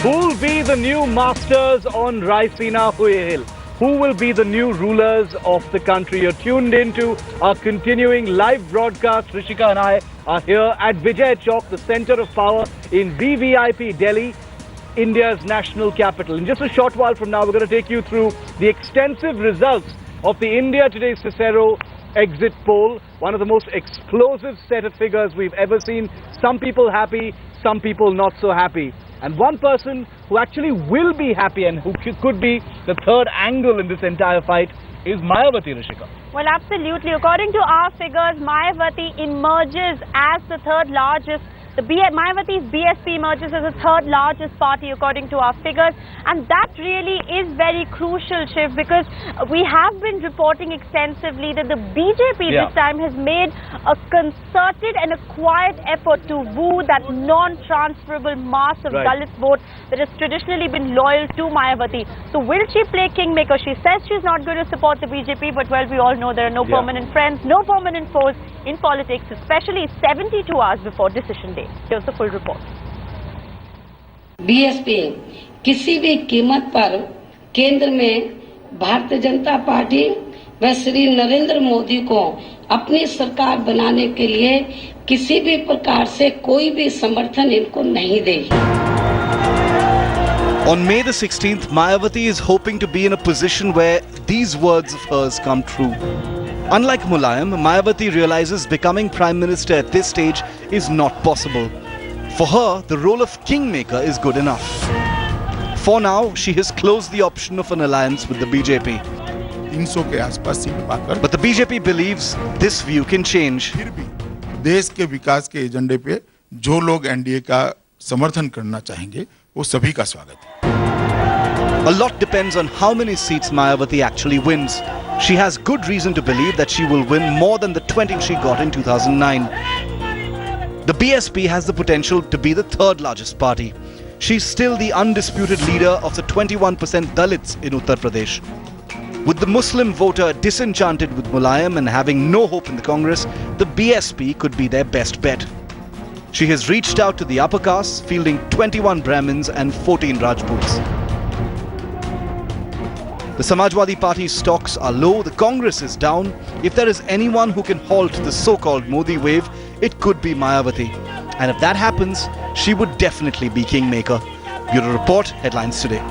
Who'll be the new masters on Raisina Hill? Who will be the new rulers of the country? You're tuned into our continuing live broadcast. Rishika and I are here at Vijay Chowk, the center of power in VVIP Delhi, India's national capital. In just a short while from now, we're going to take you through the extensive results of the India Today Cicero exit poll, one of the most explosive set of figures we've ever seen. Some people happy, some people not so happy. And one person who actually will be happy and who could be the third angle in this entire fight is Mayawati, Rishika. Well, absolutely. According to our figures, Mayawati emerges as the third largest. Mayawati's BSP emerges as the third largest party according to our figures, and that really is very crucial, Shiv, because we have been reporting extensively that the BJP this time has made a concerted and a quiet effort to woo that non-transferable mass of Dalit vote that has traditionally been loyal to Mayawati. So will she play kingmaker? She says she's not going to support the BJP, but well, we all know there are no permanent friends, no permanent foes in politics, especially 72 hours before decision day. Here's the full report. BSP किसी भी कीमत पर केंद्र में Bharatiya Janata party व श्री नरेंद्र मोदी को अपनी सरकार बनाने के लिए किसी भी प्रकार से कोई भी समर्थन इनको नहीं देगी. On May the 16th, Mayawati is hoping to be in a position where these words of hers come true. Unlike Mulayam, Mayawati realizes becoming Prime Minister at this stage is not possible. For her, the role of kingmaker is good enough. For now, she has closed the option of an alliance with the BJP. 300 के आसपास seat पाकर But the BJP believes this view can change. फिर भी देश के विकास के एजेंडे पे जो लोग एनडीए का समर्थन करना चाहेंगे वो सभी का स्वागत है. A lot depends on how many seats Mayawati actually wins. She has good reason to believe that she will win more than the 20 she got in 2009. The BSP has the potential to be the third largest party. She's still the undisputed leader of the 21% Dalits in Uttar Pradesh. With the Muslim voter disenchanted with Mulayam and having no hope in the Congress, the BSP could be their best bet. She has reached out to the upper castes, fielding 21 Brahmins and 14 Rajputs. The Samajwadi Party's stocks are low, the Congress is down. If there is anyone who can halt the so-called Modi wave, it could be Mayawati. And if that happens, she would definitely be kingmaker. Bureau Report, headlines today.